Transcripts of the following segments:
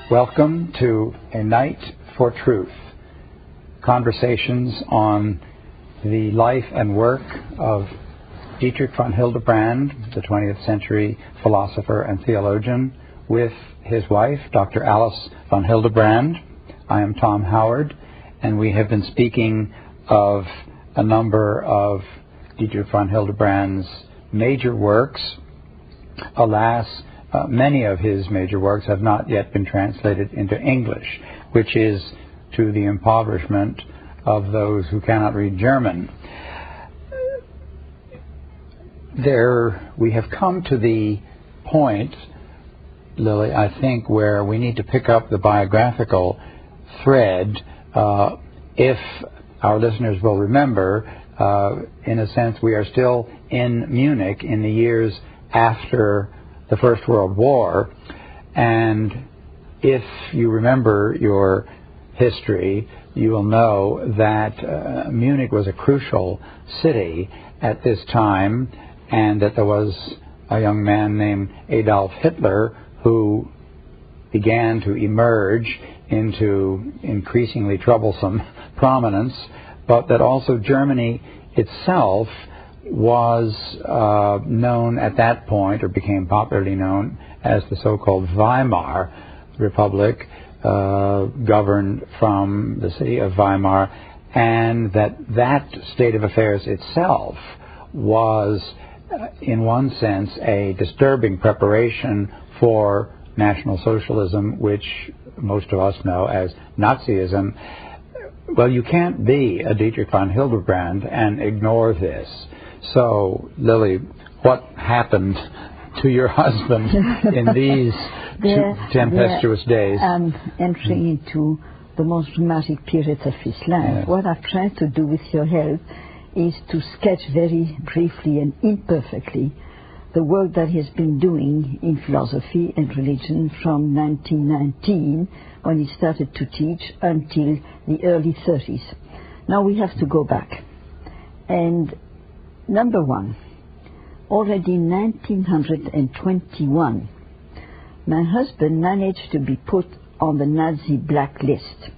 Welcome to A Night for Truth, conversations on the life and work of Dietrich von Hildebrand, the 20th century philosopher and theologian, with his wife, Dr. Alice von Hildebrand. I am Tom Howard, and we have been speaking of a number of Dietrich von Hildebrand's major works. Alas, many of his major works have not yet been translated into English, which is to the impoverishment of those who cannot read German. We have come to the point, Lily, I think, where we need to pick up the biographical thread. If our listeners will remember, in a sense, we are still in Munich in the years after the First World War, and if you remember your history, you will know that Munich was a crucial city at this time, and that there was a young man named Adolf Hitler who began to emerge into increasingly troublesome prominence, but that also Germany itself was known at that point, or became popularly known, as the so-called Weimar Republic, governed from the city of Weimar, and that state of affairs itself was, in one sense, a disturbing preparation for National Socialism, which most of us know as Nazism. Well, you can't be a Dietrich von Hildebrand and ignore this. So, Lily, what happened to your husband in these tempestuous days? Entering into the most dramatic period of his life. Yes. What I've tried to do with your help is to sketch very briefly and imperfectly the work that he has been doing in philosophy and religion from 1919, when he started to teach, until the early 30s. Now we have to go back. And number one, already in 1921, my husband managed to be put on the Nazi blacklist.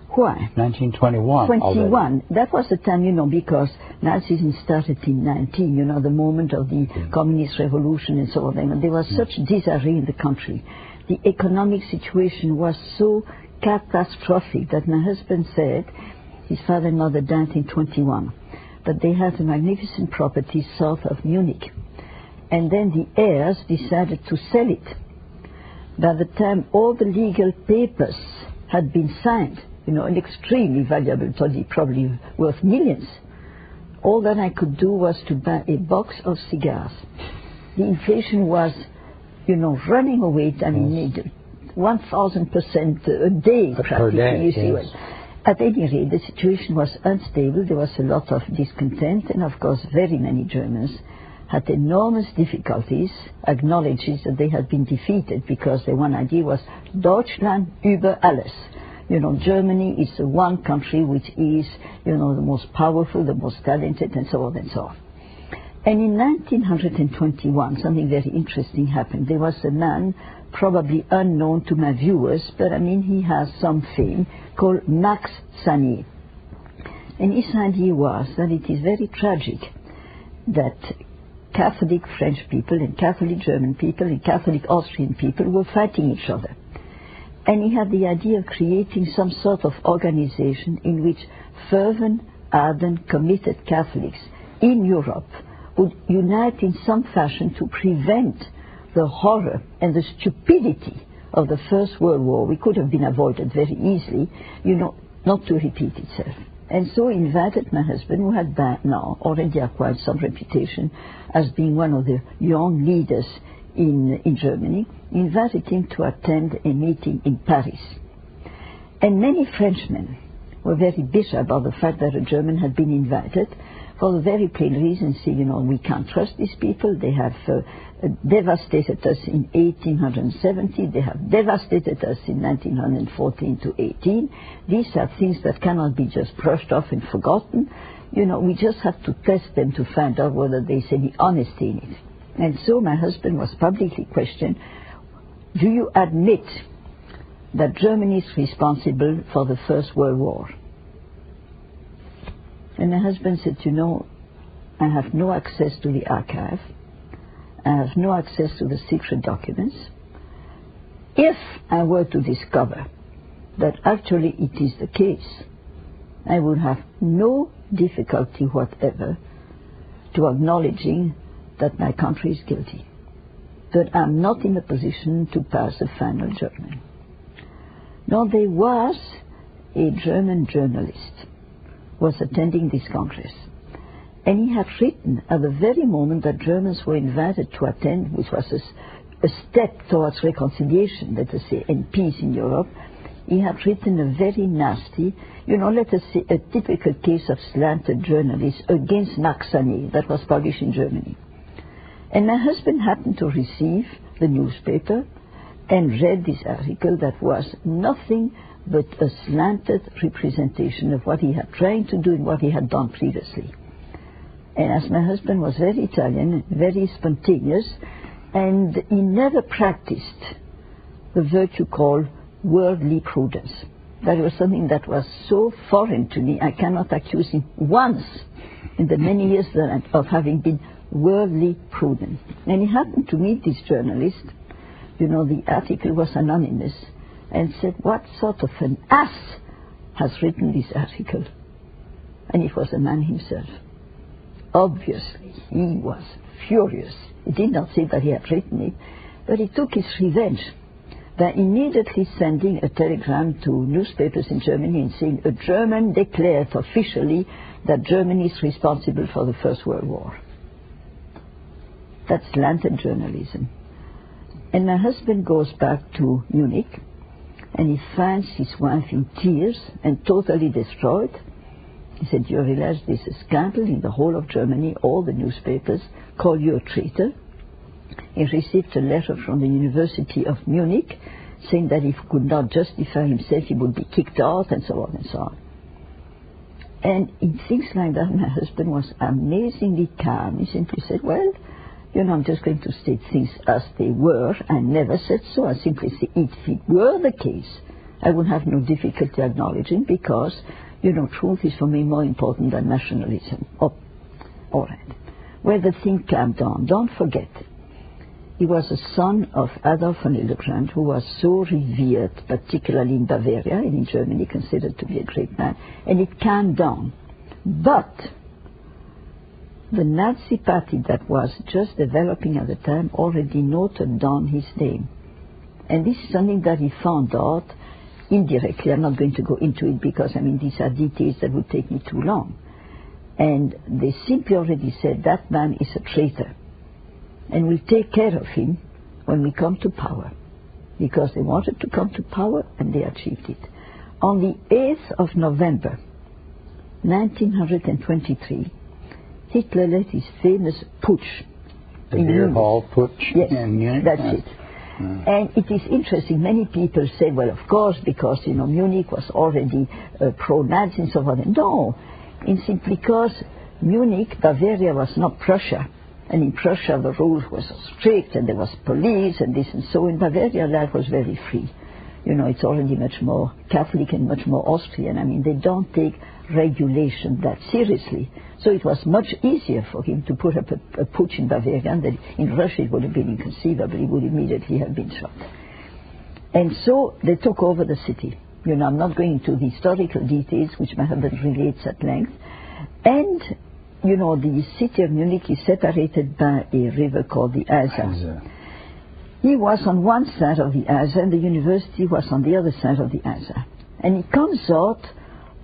Why? 1921. 21. Already. That was the time, because Nazism started in 19, the moment of the communist revolution and so on. And there was such disarray in the country. The economic situation was so catastrophic that my husband said, his father and mother died in 21, but they had a magnificent property south of Munich. And then the heirs decided to sell it. By the time all the legal papers had been signed, an extremely valuable body, probably worth millions, all that I could do was to buy a box of cigars. The inflation was, running away. I mean, 1,000% a day, practically. Per day, you see. yes. Well, at any rate, the situation was unstable. There was a lot of discontent, and of course, very many Germans had enormous difficulties, acknowledges that they had been defeated, because their one idea was Deutschland über alles. Germany is the one country which is, the most powerful, the most talented, and so on and so on. And in 1921, something very interesting happened. There was a man, probably unknown to my viewers, but he has some fame, called Max Sanier. And his idea was that it is very tragic that Catholic French people and Catholic German people and Catholic Austrian people were fighting each other. And he had the idea of creating some sort of organization in which fervent, ardent, committed Catholics in Europe would unite in some fashion to prevent the horror and the stupidity of the First World War. We could have been avoided very easily, not to repeat itself. And so he invited my husband, who had by now already acquired some reputation as being one of the young leaders in Germany, invited him to attend a meeting in Paris. And many Frenchmen were very bitter about the fact that a German had been invited, for the very plain reason, we can't trust these people. They have devastated us in 1870. They have devastated us in 1914 to 18. These are things that cannot be just brushed off and forgotten. We just have to test them to find out whether there's any honesty in it. And so my husband was publicly questioned, do you admit that Germany is responsible for the First World War. And my husband said, you know, I have no access to the archive. I have no access to the secret documents. If I were to discover that actually it is the case, I would have no difficulty whatever to acknowledging that my country is guilty. But I'm not in a position to pass a final judgment. Now, there was a German journalist who was attending this Congress, and he had written at the very moment that Germans were invited to attend, which was a step towards reconciliation, let us say, and peace in Europe. He had written a very nasty, you know, let us say, a typical case of slanted journalists against XII that was published in Germany. And my husband happened to receive the newspaper and read this article that was nothing but a slanted representation of what he had tried to do and what he had done previously. And as my husband was very Italian, very spontaneous, and he never practiced the virtue called worldly prudence. That was something that was so foreign to me. I cannot accuse him once in the many years of having been worldly prudent. And he happened to meet this journalist. You know, the article was anonymous, and said, what sort of an ass has written this article? And it was the man himself. Obviously, he was furious. He did not say that he had written it, but he took his revenge by immediately sending a telegram to newspapers in Germany and saying, a German declared officially that Germany is responsible for the First World War. That's slanted journalism. And my husband goes back to Munich, and he finds his wife in tears and totally destroyed. He said, you realize there's a scandal in the whole of Germany. All the newspapers call you a traitor. He received a letter from the University of Munich saying that if he could not justify himself, he would be kicked out, and so on and so on. And in things like that, my husband was amazingly calm. He simply said, well, you know, I'm just going to state things as they were. I never said so. I simply said, if it were the case, I would have no difficulty acknowledging, because, you know, truth is for me more important than nationalism. Oh, all right. Well, the thing calmed down. Don't forget, he was a son of Adolf von Hildebrand, who was so revered, particularly in Bavaria and in Germany, considered to be a great man. And it calmed down. But the Nazi party that was just developing at the time already noted down his name. And this is something that he found out indirectly. I'm not going to go into it because, I mean, these are details that would take me too long. And they simply already said, that man is a traitor, and we'll take care of him when we come to power. Because they wanted to come to power, and they achieved it. On the 8th of November, 1923, Hitler led his famous putsch. The beer hall putsch in Munich? That's it. And it is interesting, many people say, well, of course, because, you know, Munich was already pro-Nazi and so on. No, it's simply because Munich, Bavaria was not Prussia. And in Prussia, the rules were so strict, and there was police and this and so. In Bavaria, life was very free. You know, it's already much more Catholic and much more Austrian. I mean, they don't take regulation that seriously. So it was much easier for him to put up a putsch in Bavaria, and that in Russia it would have been inconceivable. He would immediately have been shot. And so they took over the city. You know, I'm not going into the historical details, which my husband relates at length. And, you know, the city of Munich is separated by a river called the Isar. He was on one side of the Isar, and the university was on the other side of the Isar. And he comes out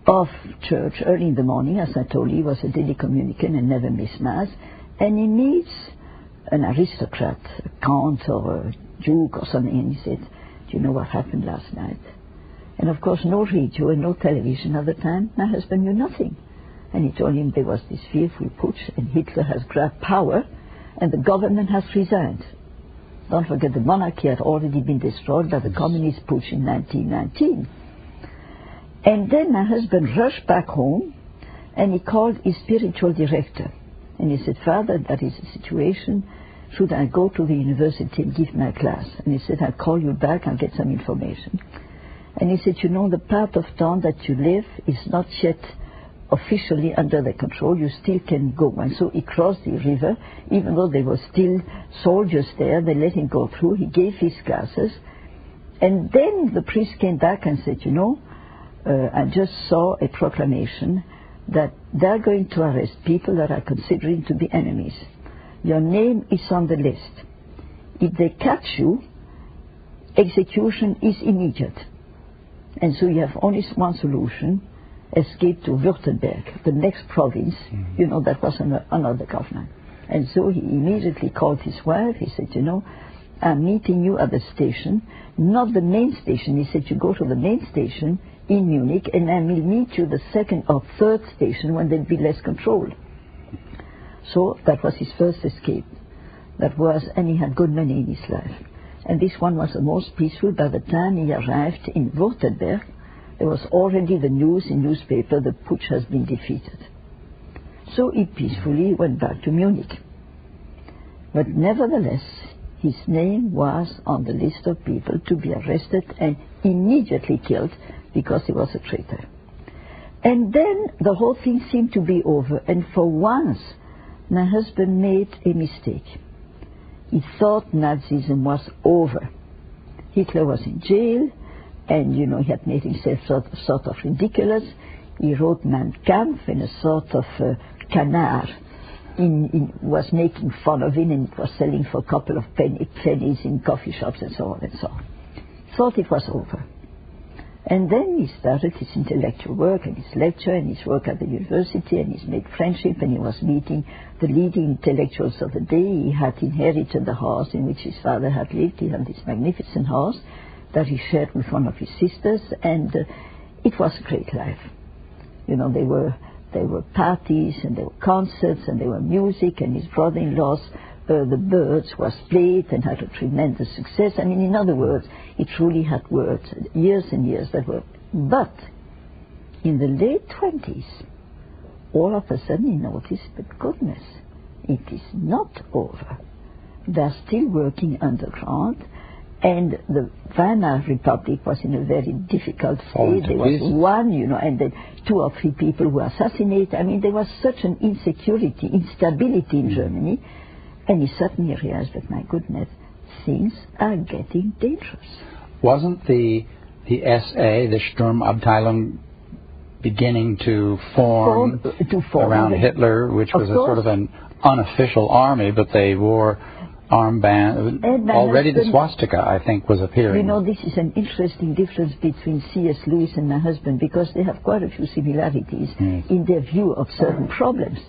of church early in the morning. As I told you, he was a daily communicant and never missed Mass. And he meets an aristocrat, a count or a duke or something, and he said, do you know what happened last night? And of course, no radio and no television at the time. My husband knew nothing. And he told him there was this fearful putsch, and Hitler has grabbed power, and the government has resigned. Don't forget, the monarchy had already been destroyed by the communist putsch in 1919. And then my husband rushed back home, and he called his spiritual director. And he said, Father, that is the situation. Should I go to the university and give my class? And he said, I'll call you back, I'll get some information. And he said, you know, the part of town that you live is not yet officially under their control. You still can go. And so he crossed the river, even though there were still soldiers there. They let him go through. He gave his glasses. And then the priest came back and said, you know, I just saw a proclamation that they're going to arrest people that are considering to be enemies. Your name is on the list. If they catch you, execution is immediate. And so you have only one solution: escape to Württemberg, the next province. You know, that was another governor. And so he immediately called his wife. He said, you know, I'm meeting you at the station, not the main station. He said, you go to the main station in Munich, and I will meet you the second or third station when there'll be less control. So that was his first escape. And he had good many in his life. And this one was the most peaceful. By the time he arrived in Württemberg, there was already the news in newspaper, the putsch has been defeated. So he peacefully went back to Munich. But nevertheless, his name was on the list of people to be arrested and immediately killed because he was a traitor. And then the whole thing seemed to be over. And for once, my husband made a mistake. He thought Nazism was over. Hitler was in jail, and, you know, he had made himself sort of ridiculous. He wrote Mein Kampf in a sort of canard. Was making fun of him, and it was selling for a couple of pennies in coffee shops and so on and so on. Thought it was over. And then he started his intellectual work and his lecture and his work at the university, and he's made friendship, and he was meeting the leading intellectuals of the day. He had inherited the house in which his father had lived. He had this magnificent house that he shared with one of his sisters, and it was a great life. You know, there were parties, and there were concerts, and there were music, and his brother-in-law's The Birds was played and had a tremendous success. I mean, in other words, it truly had worked years and years that were. But in the late 20s, all of a sudden he noticed, but goodness, it is not over. They're still working underground, and the Weimar Republic was in a very difficult state. There was one, you know, and then 2 or 3 people were assassinated. I mean, there was such an insecurity, instability in Germany. And he suddenly realized that, my goodness, things are getting dangerous. Wasn't the SA, the Sturmabteilung, beginning to form around Hitler, which was a sort of an unofficial army, but they wore armband. Already the swastika, I think, was appearing. You know, this is an interesting difference between C.S. Lewis and my husband, because they have quite a few similarities in their view of certain problems.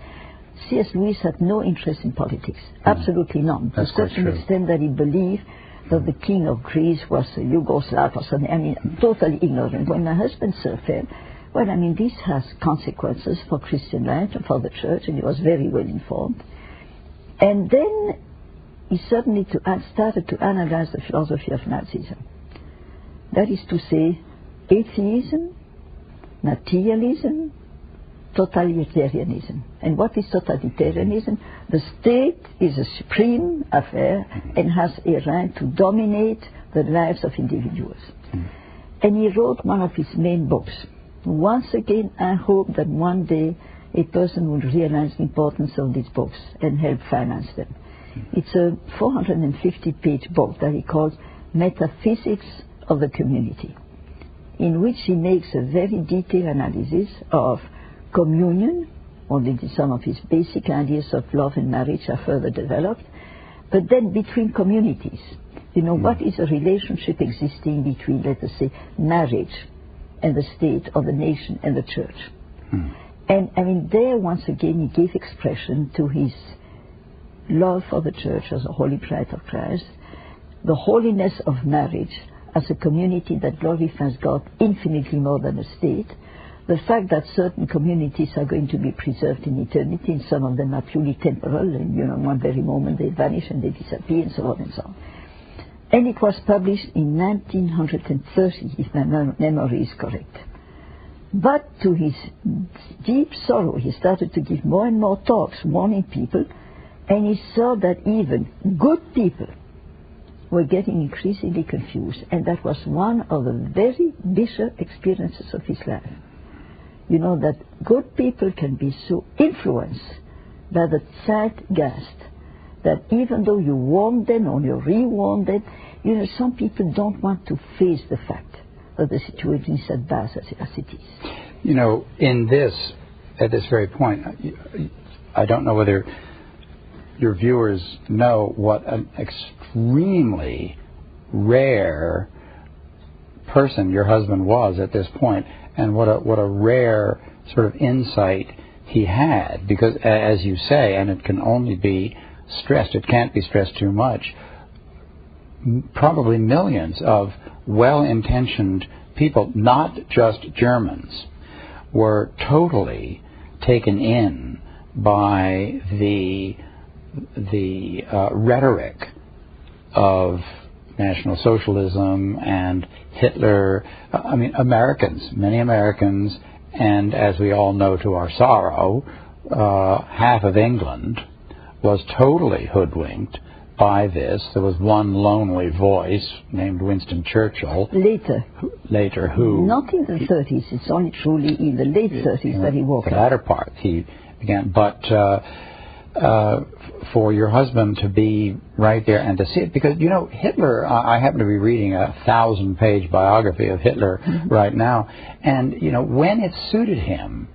C.S. Lewis had no interest in politics, absolutely none, to such an extent that he believed that the king of Greece was a Yugoslav or something. I mean, totally ignorant. When my husband said, well, I mean, this has consequences for Christian life and for the church, and he was very well informed. And then he suddenly started to analyze the philosophy of Nazism. That is to say, atheism, materialism, totalitarianism. And what is totalitarianism? The state is a supreme affair and has a right to dominate the lives of individuals. And he wrote one of his main books. Once again, I hope that one day a person would realize the importance of these books and help finance them. It's a 450-page book that he calls Metaphysics of the Community, in which he makes a very detailed analysis of communion, only some of his basic ideas of love and marriage are further developed, but then between communities. You know, what is a relationship existing between, let us say, marriage and the state, or the nation and the church? And, I mean, there once again he gave expression to his love for the church as a holy bride of Christ, the holiness of marriage as a community that glorifies God infinitely more than a state, the fact that certain communities are going to be preserved in eternity, and some of them are purely temporal, and, you know, in one very moment they vanish and they disappear, and so on and so on. And it was published in 1930, if my memory is correct. But to his deep sorrow, he started to give more and more talks warning people, and he saw that even good people were getting increasingly confused, and that was one of the very bitter experiences of his life. You know, that good people can be so influenced by the zeitgeist that even though you warn them or you re-warn them, you know, some people don't want to face the fact that the situation is as bad as it is. You know, at this very point, I don't know whether your viewers know what an extremely rare person your husband was at this point, and what a rare sort of insight he had, because as you say, and it can only be stressed, it can't be stressed too much, probably millions of well-intentioned people, not just Germans, were totally taken in by the rhetoric of National Socialism and Hitler. I mean, many Americans, and as we all know to our sorrow, half of England was totally hoodwinked by this. There was one lonely voice named Winston Churchill. Later, who... Not in the 30s, it's only truly in the late 30s that he woke up. The latter part, he began. But for your husband to be right there and to see it, because, you know, Hitler, I happen to be reading a 1,000-page biography of Hitler right now, and, you know, when it suited him,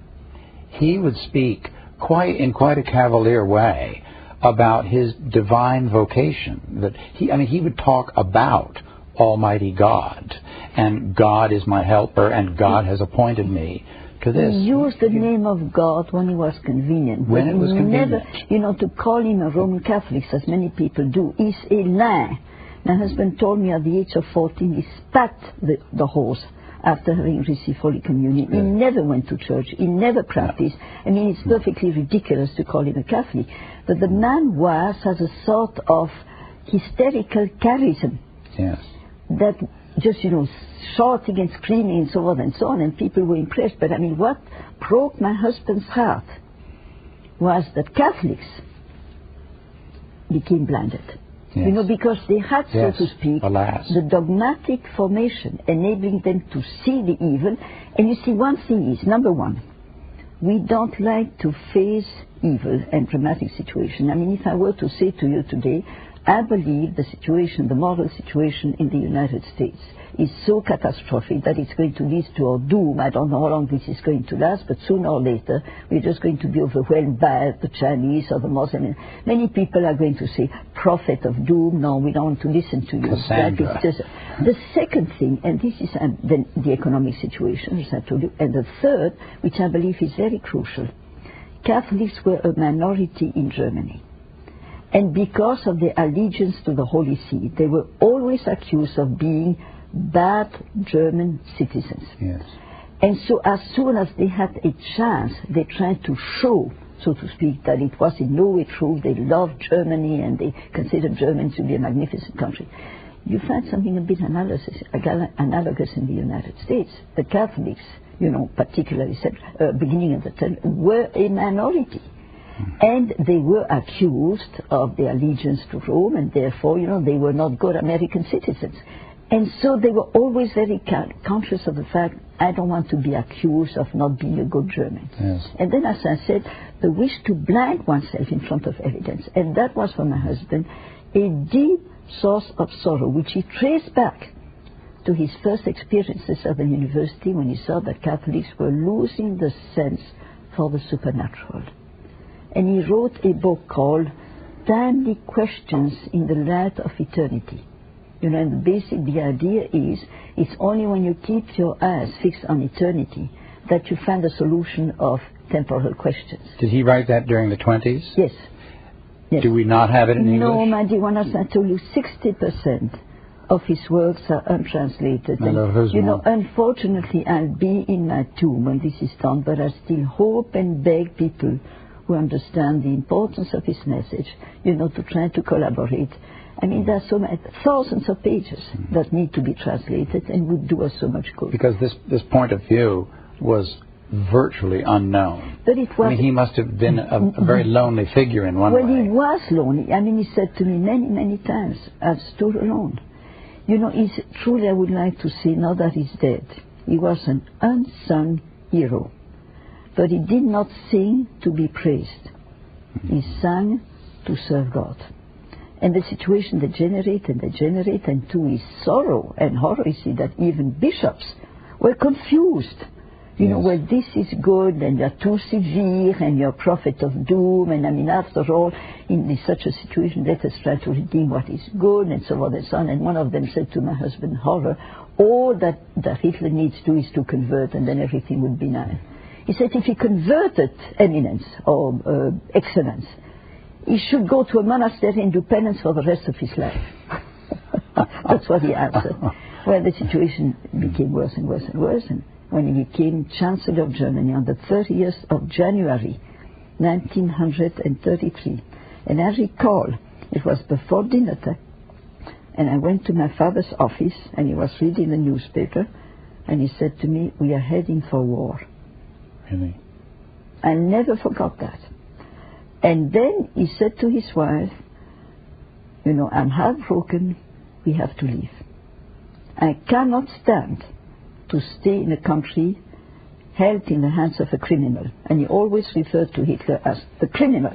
he would speak in quite a cavalier way about his divine vocation. That he would talk about Almighty God, and God is my helper, and God has appointed me to this. He used the name of God when it was convenient. When it was convenient. Never, you know, to call him a Roman Catholic, as many people do, is a lie. My husband told me at the age of 14 he spat the horse after having received Holy Communion. He never went to church. He never practiced. I mean, it's perfectly ridiculous to call him a Catholic. But the man has a sort of hysterical charism. Yes. That just, you know, shouting and screaming and so on, and people were impressed. But I mean, what broke my husband's heart was that Catholics became blinded. Yes. You know, because they had, so to speak, the dogmatic formation enabling them to see the evil. And you see, one thing is, number one, we don't like to face evil and dramatic situation. I mean, if I were to say to you today, I believe the moral situation in the United States is so catastrophic that it's going to lead to our doom. I don't know how long this is going to last, but sooner or later we're just going to be overwhelmed by the Chinese or the Muslims. Many people are going to say, prophet of doom, no, we don't want to listen to you. Cassandra. The second thing, and this is the economic situation, as I told you, and the third, which I believe is very crucial, Catholics were a minority in Germany. And because of their allegiance to the Holy See, they were always accused of being bad German citizens. Yes. And so as soon as they had a chance, they tried to show, so to speak, that it was in no way true. They loved Germany and they considered Germany to be a magnificent country. You find something a bit analogous in the United States. The Catholics, you know, particularly beginning of the 10th, were a minority. And they were accused of their allegiance to Rome, and therefore, you know, they were not good American citizens. And so they were always very conscious of the fact, I don't want to be accused of not being a good German. Yes. And then, as I said, the wish to blind oneself in front of evidence. And that was for my husband a deep source of sorrow, which he traced back to his first experiences at the university when he saw that Catholics were losing the sense for the supernatural. And he wrote a book called Timely Questions in the Light of Eternity. You know, and the idea is, it's only when you keep your eyes fixed on eternity that you find the solution of temporal questions. Did he write that during the 20s? Yes. Yes. Do we not have it in English? No, my dear one, as I told you, 60% of his works are untranslated. And, you know, unfortunately, I'll be in my tomb when this is done, but I still hope and beg people who understand the importance of his message, you know, to try to collaborate. I mean, there are so many, thousands of pages that need to be translated and would do us so much good. Because this point of view was virtually unknown. But it was... I mean, he must have been a very lonely figure in one way. Well, he was lonely. I mean, he said to me many, many times, I stood alone. You know, truly I would like to say, now that he's dead, he was an unsung hero. But he did not sing to be praised. He sang to serve God. And the situation degenerated, and to his sorrow and horror, you see that even bishops were confused. You know, well, this is good, and you're too severe, and you're a prophet of doom, and I mean, after all, in such a situation, let us try to redeem what is good, and so on and so on. And one of them said to my husband, horror, all that Hitler needs to do is to convert, and then everything would be nice. He said if he converted Eminence, or Excellence, he should go to a monastery and do penance for the rest of his life. That's what he answered. Well, the situation became worse and worse and worse, and when he became Chancellor of Germany on the 30th of January, 1933. And I recall, it was before dinner time, and I went to my father's office, and he was reading the newspaper, and he said to me, we are heading for war. Really? I never forgot that. And then he said to his wife, you know, I'm heartbroken, we have to leave. I cannot stand to stay in a country held in the hands of a criminal. And he always referred to Hitler as the criminal,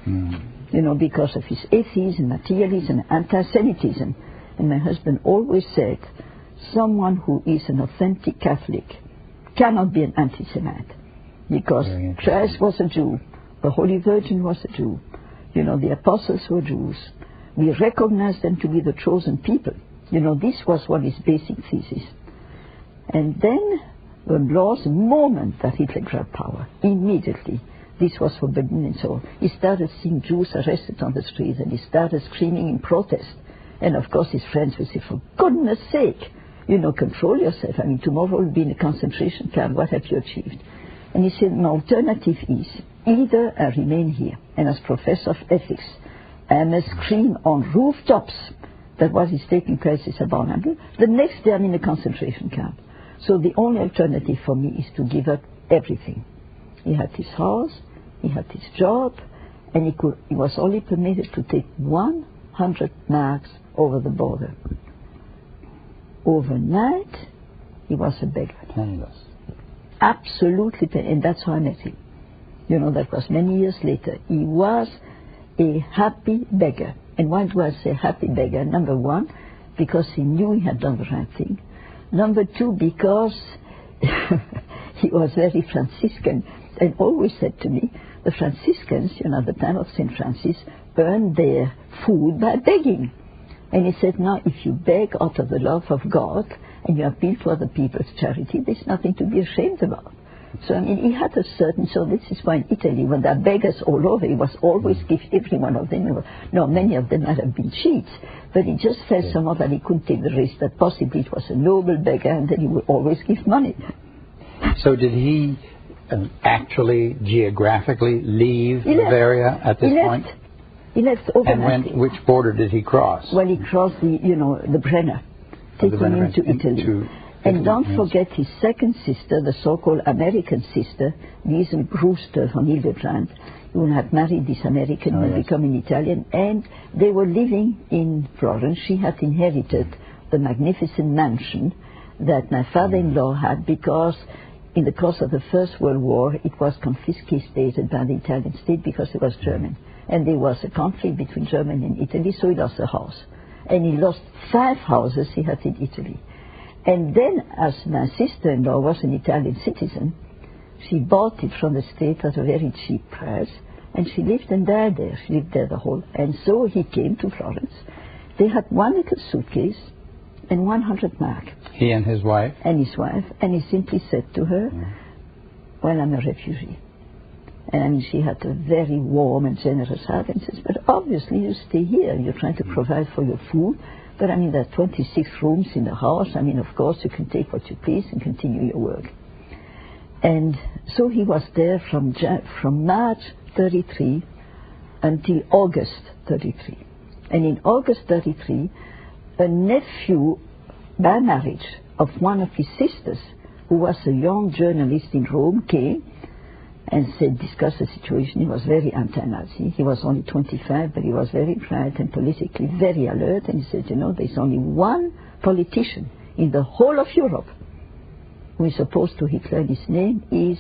you know, because of his atheism, materialism, anti-Semitism. And my husband always said, someone who is an authentic Catholic cannot be an anti-Semite, because Christ was a Jew, the Holy Virgin was a Jew, you know, the apostles were Jews. We recognize them to be the chosen people. You know, this was one of his basic theses. And then the last moment that Hitler grabbed power, immediately, this was forbidden and so on. He started seeing Jews arrested on the streets, and he started screaming in protest. And of course his friends would say, for goodness sake, you know, control yourself. I mean, tomorrow will be in a concentration camp. What have you achieved? And he said, an alternative is, either I remain here, and as professor of ethics, I must scream on rooftops that what is taking place is abominable. The next day I'm in a concentration camp. So the only alternative for me is to give up everything. He had his house, he had his job, and he was only permitted to take 100 marks over the border. Overnight, he was a beggar. Penniless. Absolutely, and that's how I met him. You know, that was many years later. He was a happy beggar. And why do I say happy beggar? Number one, because he knew he had done the right thing. Number two, because he was very Franciscan and always said to me, the Franciscans, you know, at the time of St. Francis, earned their food by begging. And he said, now, if you beg out of the love of God and you appeal to other people's charity, there's nothing to be ashamed about. So, I mean, he had a certain, so this is why in Italy, when there are beggars all over, he was always give every one of them. No, many of them might have been cheats, but he just felt somehow that he couldn't take the risk, that possibly it was a noble beggar, and then he would always give money. So did he actually geographically leave Bavaria at this point? He left overnight. And which border did he cross? Well, he crossed the Brenner, taking him to Italy. And don't forget his second sister, the so-called American sister, Liesel Brewster von Hildesheim, who had married this American and become an Italian, and they were living in Florence. She had inherited the magnificent mansion that my father-in-law had, because in the course of the First World War it was confiscated by the Italian state because it was German. And there was a conflict between Germany and Italy, so he lost a house. And he lost 5 houses he had in Italy. And then, as my sister-in-law was an Italian citizen, she bought it from the state at a very cheap price, and she lived and died there. She lived there the whole. And so he came to Florence. They had one little suitcase and 100 mark. He and his wife? And his wife. And he simply said to her, well, I'm a refugee. And she had a very warm and generous heart, and says, but obviously you stay here. You're trying to provide for your food. But I mean, there are 26 rooms in the house. I mean, of course, you can take what you please and continue your work. And so he was there from March 33 until August 33. And in August 33, a nephew by marriage of one of his sisters who was a young journalist in Rome, came and said, discussed the situation. He was very anti-Nazi. He was only 25, but he was very bright and politically very alert. And he said, you know, there's only one politician in the whole of Europe who is opposed to Hitler, and his name is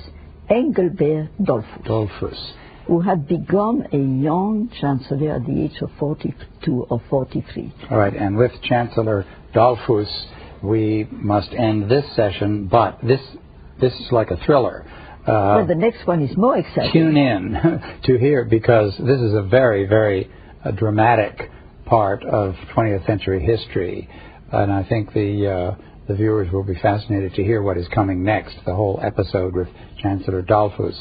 Engelbert Dollfuss, who had become a young chancellor at the age of 42 or 43. All right, and with Chancellor Dollfuss, we must end this session, but this is like a thriller. Well, the next one is more exciting. Tune in to hear, because this is a very, very dramatic part of 20th century history, and I think the viewers will be fascinated to hear what is coming next, the whole episode with Chancellor Dollfuss.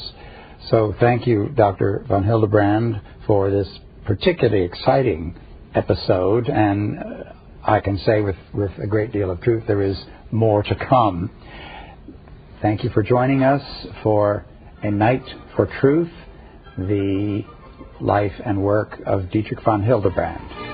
So thank you, Dr. von Hildebrand, for this particularly exciting episode, and I can say with a great deal of truth there is more to come. Thank you for joining us for A Night for Truth, the life and work of Dietrich von Hildebrand.